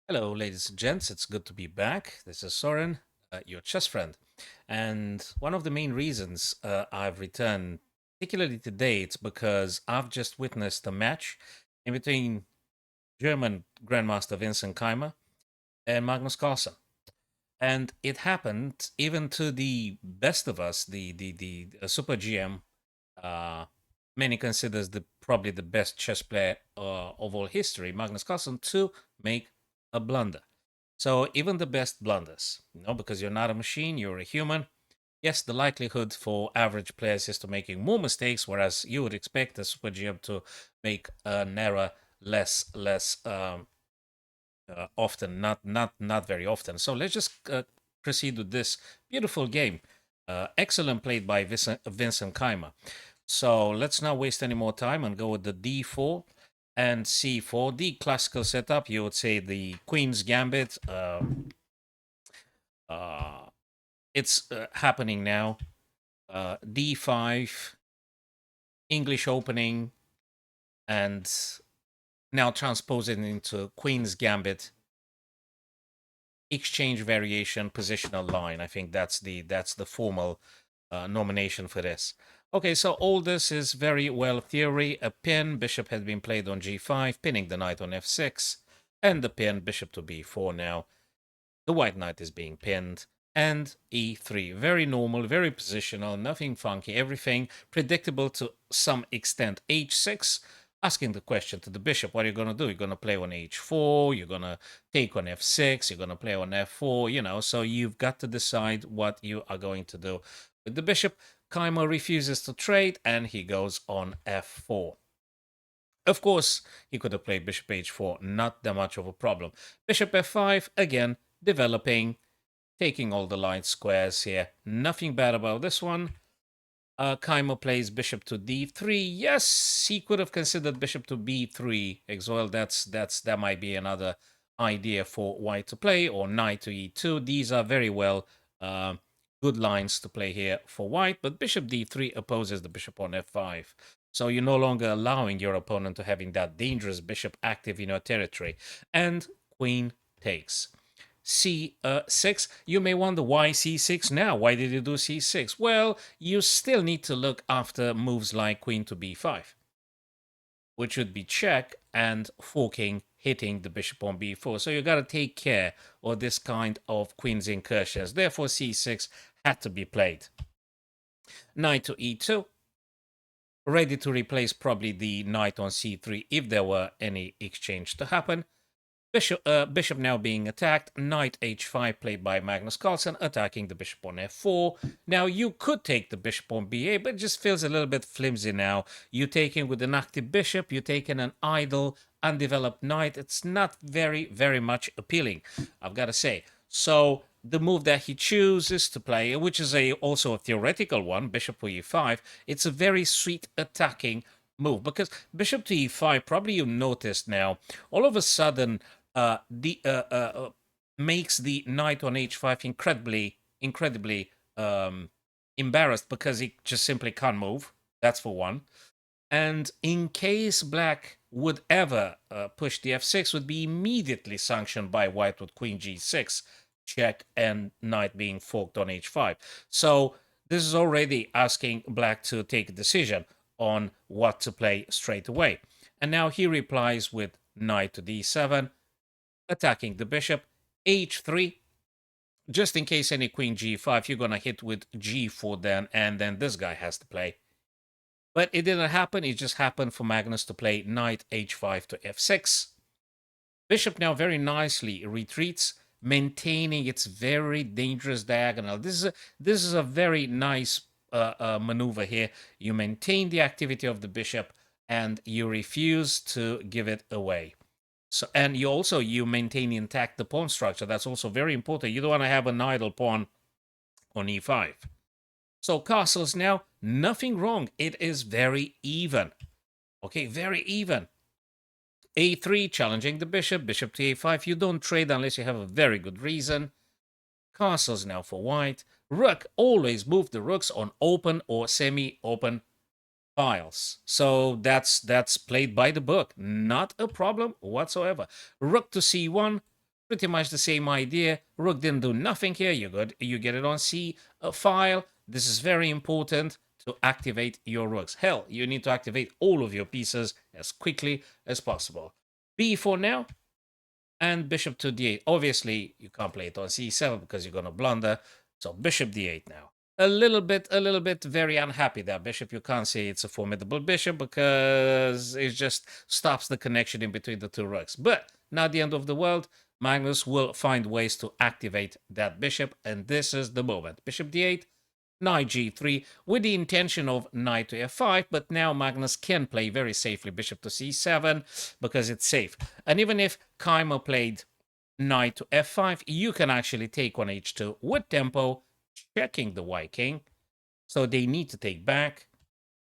Hello, ladies and gents. It's good to be back. This is Soren, your chess friend. And one of the main reasons I've returned, particularly today, it's because I've just witnessed a match in between German Grandmaster Vincent Keymer and Magnus Carlsen. And it happened even to the best of us, the Super GM. Uh, Many considers the probably the best chess player of all history, Magnus Carlsen, to make a blunder. So even the best blunders, because you're not a machine, you're a human. Yes, the likelihood for average players is to making more mistakes, whereas you would expect a super GM to make an error less often, not very often. So let's just proceed with this beautiful game. Excellent played by Vincent Keymer. So let's not waste any more time and go with the d4 and c4. The classical setup, you would say the Queen's Gambit. Uh, it's happening now. D5, English opening, and now transposing into Queen's Gambit, exchange variation, positional line. I think that's the formal nomination for this. Okay, so all this is very well theory. A pin, bishop has been played on g5, pinning the knight on f6, and the pin, bishop to b4 now. The white knight is being pinned, and e3. Very normal, very positional, nothing funky, everything predictable to some extent. h6, asking the question to the bishop, what are you going to do? You're going to play on h4, you're going to take on f6, you're going to play on f4, so you've got to decide what you are going to do. With the bishop, Keymer refuses to trade, and he goes on f4. Of course, he could have played bishop h4, not that much of a problem. Bishop f5, again, developing, taking all the light squares here. Nothing bad about this one. Keymer plays bishop to d3. Yes, he could have considered bishop to b3 as well. That might be another idea for white to play, or knight to e2. These are very well good lines to play here for white, but bishop d3 opposes the bishop on f5. So you're no longer allowing your opponent to having that dangerous bishop active in your territory. And queen takes. C6, you may wonder why c6 now? Why did you do c6? Well, you still need to look after moves like queen to b5, which would be check and forking, hitting the bishop on b4. So you got to take care of this kind of queen's incursions. Therefore, c6 had to be played. Knight to e2, ready to replace probably the knight on c3 if there were any exchange to happen. Bishop now being attacked. Knight h5 played by Magnus Carlsen, attacking the bishop on f4. Now you could take the bishop on ba, but it just feels a little bit flimsy now. You're taking with an active bishop, you're taking an idle, undeveloped knight. It's not very, very much appealing, I've got to say. So the move that he chooses to play, which is also a theoretical one, bishop to e5, it's a very sweet attacking move, because bishop to e5, probably you noticed now, all of a sudden makes the knight on h5 incredibly embarrassed, because he just simply can't move. That's for one. And in case black would ever push the f6, would be immediately sanctioned by white with queen g6, check, and knight being forked on h5. So this is already asking black to take a decision on what to play straight away. And now he replies with knight to d7, attacking the bishop, h3. Just in case any queen g5, you're going to hit with g4 then, and then this guy has to play. But it didn't happen. It just happened for Magnus to play knight h5 to f6. Bishop now very nicely retreats, maintaining its very dangerous diagonal. This is a very nice maneuver here. You maintain the activity of the bishop, and you refuse to give it away. So, and you maintain intact the pawn structure. That's also very important. You don't want to have an idle pawn on e5. So castles now, nothing wrong. It is very even. Okay, very even. a3, challenging the bishop. Bishop to a5. You don't trade unless you have a very good reason. Castles now for white. Rook, always move the rooks on open or semi-open files. So that's played by the book. Not a problem whatsoever. Rook to c1. Pretty much the same idea. Rook didn't do nothing here. You get it on C file. This is very important to activate your rooks. Hell, you need to activate all of your pieces as quickly as possible. B4 now, and bishop to d8. Obviously, you can't play it on c7 because you're going to blunder. So bishop d8 now. A little bit very unhappy there. Bishop, you can't say it's a formidable bishop because it just stops the connection in between the two rooks. But not the end of the world. Magnus will find ways to activate that bishop, and this is the moment. Bishop d8, knight g3, with the intention of knight to f5, but now Magnus can play very safely bishop to c7 because it's safe. And even if Keymer played knight to f5, you can actually take on h2 with tempo, checking the white king. So they need to take back.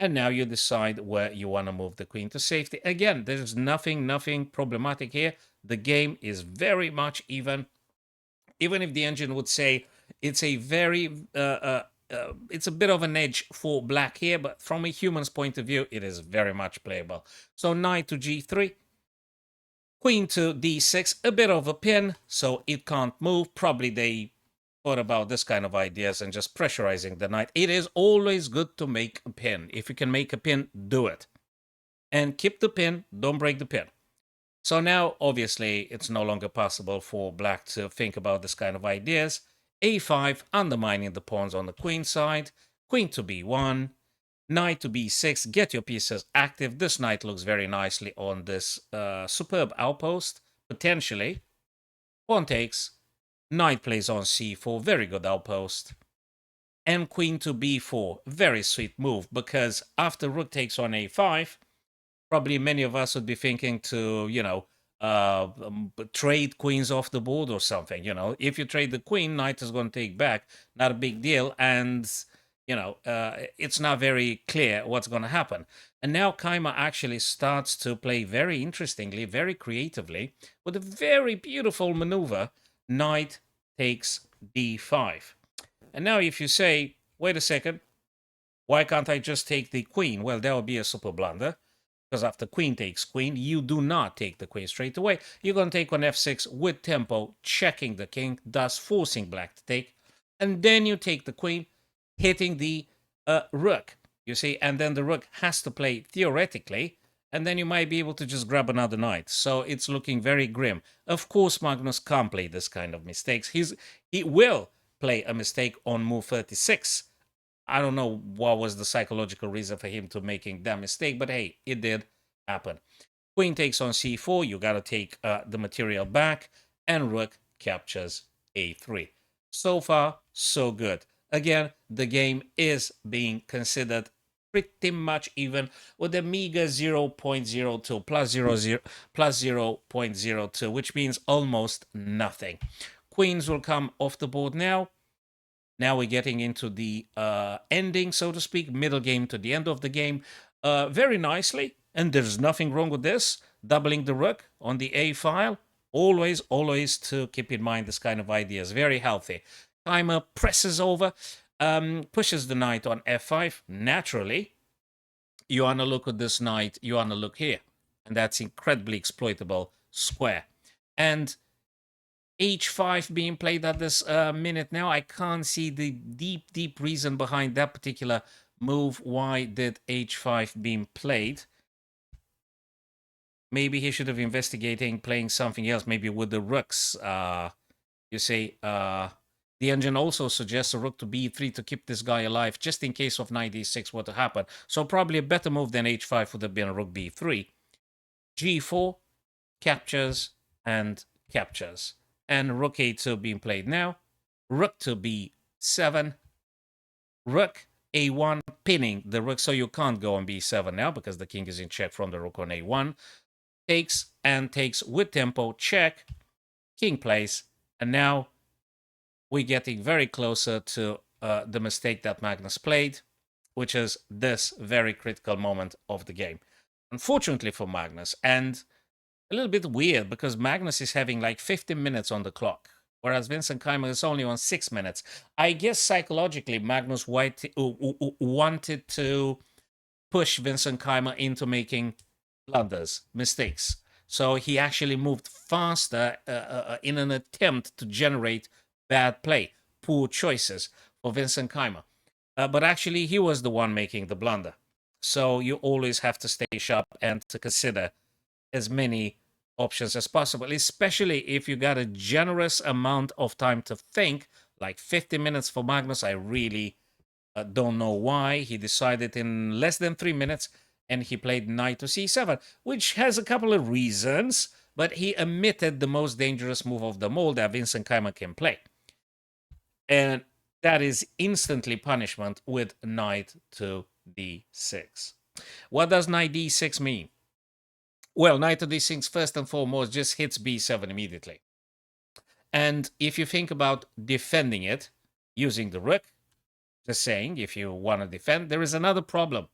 And now you decide where you want to move the queen to safety. Again, there's nothing problematic here. The game is very much even. Even if the engine would say it's a very, it's a bit of an edge for black here, but from a human's point of view, it is very much playable. So knight to g3, queen to d6, a bit of a pin, so it can't move. Probably they thought about this kind of ideas and just pressurizing the knight. It is always good to make a pin. If you can make a pin, do it. And keep the pin, don't break the pin. So now, obviously, it's no longer possible for black to think about this kind of ideas. a5, undermining the pawns on the queen side. Queen to b1. Knight to b6, get your pieces active. This knight looks very nicely on this superb outpost, potentially. Pawn takes. Knight plays on c4, very good outpost. And queen to b4, very sweet move, because after rook takes on a5, probably many of us would be thinking to, trade queens off the board or something. If you trade the queen, knight is going to take back. Not a big deal. And, it's not very clear what's going to happen. And now Keymer actually starts to play very interestingly, very creatively, with a very beautiful maneuver. Knight takes d5. And now if you say, wait a second, why can't I just take the queen? Well, that would be a super blunder. Because after queen takes queen, you do not take the queen straight away. You're going to take on f6 with tempo, checking the king, thus forcing black to take. And then you take the queen, hitting the rook, you see. And then the rook has to play theoretically, and then you might be able to just grab another knight. So it's looking very grim. Of course, Magnus can't play this kind of mistakes. He will play a mistake on move 36. I don't know what was the psychological reason for him to making that mistake, but hey, it did happen. Queen takes on c4, you gotta take the material back, and rook captures a3. So far, so good. Again, the game is being considered pretty much even with a meager 0.02 plus 0.02, which means almost nothing. Queens will come off the board now. Now we're getting into the ending, so to speak, middle game to the end of the game, very nicely. And there's nothing wrong with this. Doubling the rook on the A file. Always to keep in mind this kind of ideas. Very healthy. Keymer presses over, pushes the knight on F5. Naturally, you want to look at this knight, you want to look here. And that's incredibly exploitable square. And h5 being played at this minute now. I can't see the deep reason behind that particular move. Why did h5 being played? Maybe he should have investigating playing something else, maybe with the rooks. You see, the engine also suggests a rook to b3 to keep this guy alive, just in case of knight d6 were to happen. So probably a better move than h5 would have been rook b3. g4 captures and captures. And rook a2 being played now. Rook to b7. Rook a1, pinning the rook, so you can't go on b7 now because the king is in check from the rook on a1. Takes and takes with tempo, check. King plays, and now we're getting very closer to the mistake that Magnus played, which is this very critical moment of the game. Unfortunately for Magnus, and a little bit weird because Magnus is having like 15 minutes on the clock, whereas Vincent Keymer is only on 6 minutes. I guess psychologically, Magnus wanted to push Vincent Keymer into making blunders, mistakes. So he actually moved faster in an attempt to generate bad play, poor choices for Vincent Keymer. But actually, he was the one making the blunder. So you always have to stay sharp and to consider as many options as possible, especially if you got a generous amount of time to think, like 50 minutes for Magnus. I really don't know why he decided in less than 3 minutes, and he played knight to c7, which has a couple of reasons, but he omitted the most dangerous move of them all that Vincent Keymer can play. And that is instantly punishment with knight to d6. What does knight d6 mean? Well, knight to d6 first and foremost just hits b7 immediately. And if you think about defending it using the rook, just saying, if you want to defend, there is another problem,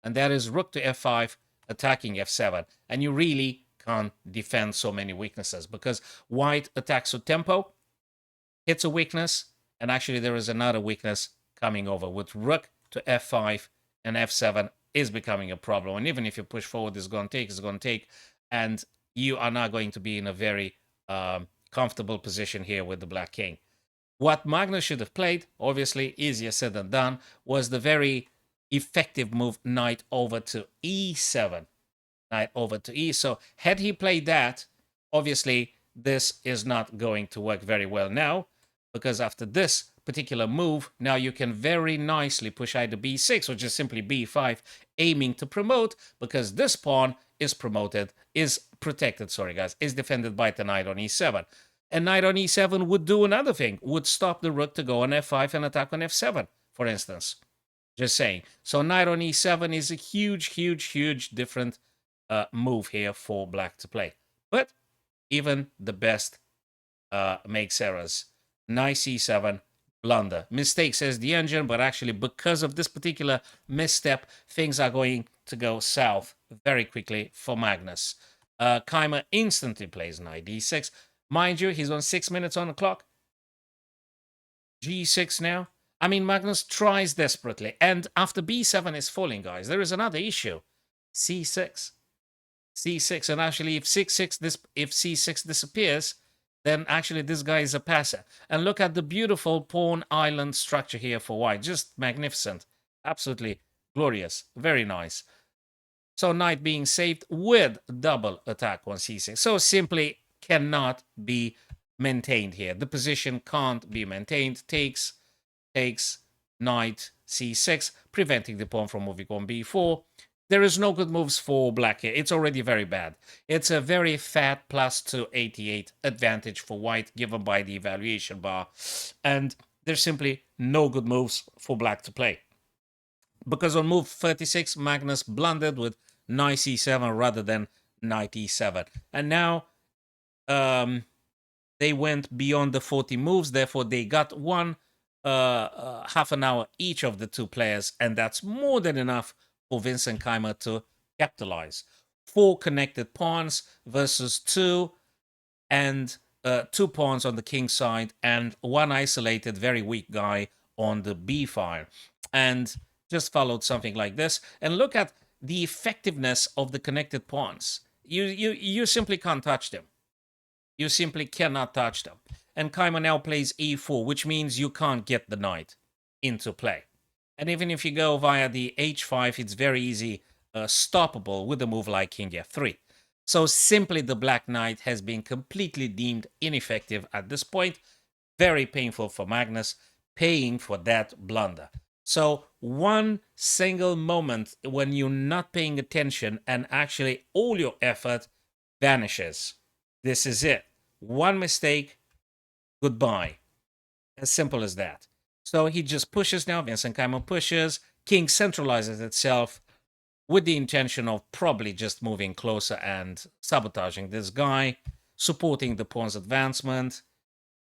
and that is rook to f5 attacking f7. And you really can't defend so many weaknesses because white attacks with tempo, hits a weakness, and actually there is another weakness coming over with rook to f5 and f7 is becoming a problem. And even if you push forward, it's going to take, and you are not going to be in a very comfortable position here with the black king. What Magnus should have played, obviously easier said than done, was the very effective move knight over to e7. Knight over to e. So had he played that, obviously this is not going to work very well now, because after this particular move, now you can very nicely push either b6 or just simply b5, aiming to promote, because this pawn is protected, is defended by the knight on e7. And knight on e7 would do another thing, would stop the rook to go on f5 and attack on f7, for instance. Just saying. So knight on e7 is a huge different move here for black to play. But even the best makes errors. Knight c7, blunder. Mistake, says the engine, but actually because of this particular misstep, things are going to go south very quickly for Magnus. Keymer instantly plays knight d6. Mind you, he's on 6 minutes on the clock. g6 now. I mean, Magnus tries desperately. And after b7 is falling, guys, there is another issue. c6. c6. And actually, if c6 disappears, then actually this guy is a passer. And look at the beautiful pawn island structure here for white. Just magnificent. Absolutely glorious. Very nice. So knight being saved with double attack on c6. So simply cannot be maintained here. The position can't be maintained. Takes knight c6, preventing the pawn from moving on b4. There is no good moves for black here. It's already very bad. It's a very fat plus 288 advantage for white given by the evaluation bar. And there's simply no good moves for black to play. Because on move 36, Magnus blundered with knight c7 rather than knight e7. And now they went beyond the 40 moves, therefore they got one half an hour each of the two players, and that's more than enough for Vincent Keymer to capitalize. 4 connected pawns versus 2, and 2 pawns on the king side, and 1 isolated, very weak guy on the b file. And just followed something like this. And look at the effectiveness of the connected pawns. You simply can't touch them. You simply cannot touch them. And Keymer now plays e4, which means you can't get the knight into play. And even if you go via the h5, it's very easy stoppable with a move like king f3. So simply the black knight has been completely deemed ineffective at this point. Very painful for Magnus, paying for that blunder. So one single moment when you're not paying attention and actually all your effort vanishes. This is it. One mistake, goodbye. As simple as that. So he just pushes now. Vincent Keymer pushes. King centralizes itself with the intention of probably just moving closer and sabotaging this guy, supporting the pawn's advancement.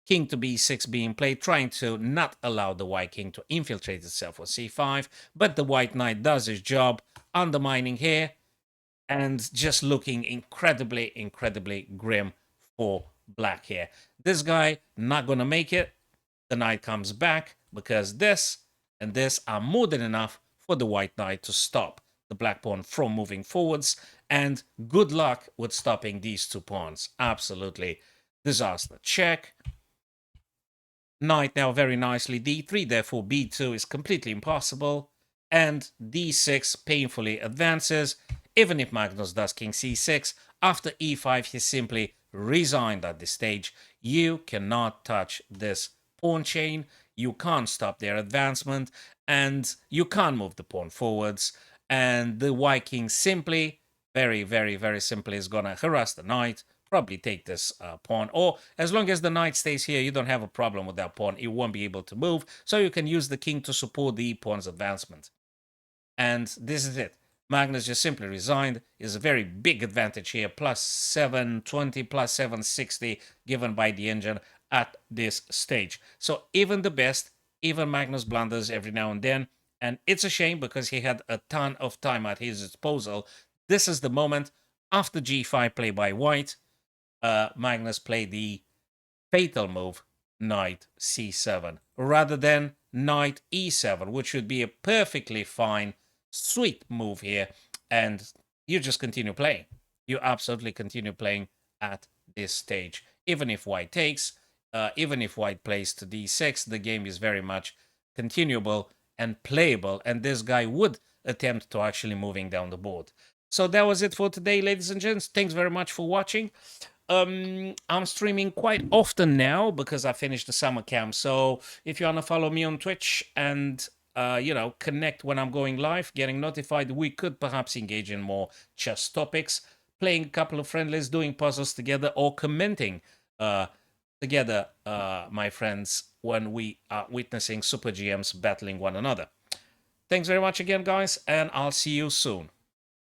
King to b6 being played, trying to not allow the white king to infiltrate itself on c5, but the white knight does his job, undermining here, and just looking incredibly grim for black here. This guy not gonna make it. The knight comes back, because this and this are more than enough for the white knight to stop the black pawn from moving forwards, And good luck with stopping these 2 pawns. Absolutely disaster. Check. Knight now very nicely d3, therefore b2 is completely impossible. And d6 painfully advances. Even if Magnus does king c6, after e5 he simply resigned at this stage. You cannot touch this pawn chain, you can't stop their advancement, and you can't move the pawn forwards. And the white king simply, very, very, very simply is gonna harass the knight, probably take this pawn, or as long as the knight stays here, you don't have a problem with that pawn. It won't be able to move, so you can use the king to support the e-pawn's advancement. And this is it. Magnus just simply resigned. Is a very big advantage here, plus 720, plus 760 given by the engine at this stage. So even the best, even Magnus blunders every now and then, and it's a shame because he had a ton of time at his disposal. This is the moment after g5 play by white. Magnus played the fatal move, knight c7, rather than knight e7, which would be a perfectly fine, sweet move here. And you just continue playing. You absolutely continue playing at this stage. Even if white takes, even if white plays to d6, the game is very much continuable and playable. And this guy would attempt to actually moving down the board. So that was it for today, ladies and gents. Thanks very much for watching. I'm streaming quite often now because I finished the summer camp. So if you want to follow me on Twitch and, connect when I'm going live, getting notified, we could perhaps engage in more chess topics, playing a couple of friendlies, doing puzzles together, or commenting together, my friends, when we are witnessing super GMs battling one another. Thanks very much again, guys, and I'll see you soon.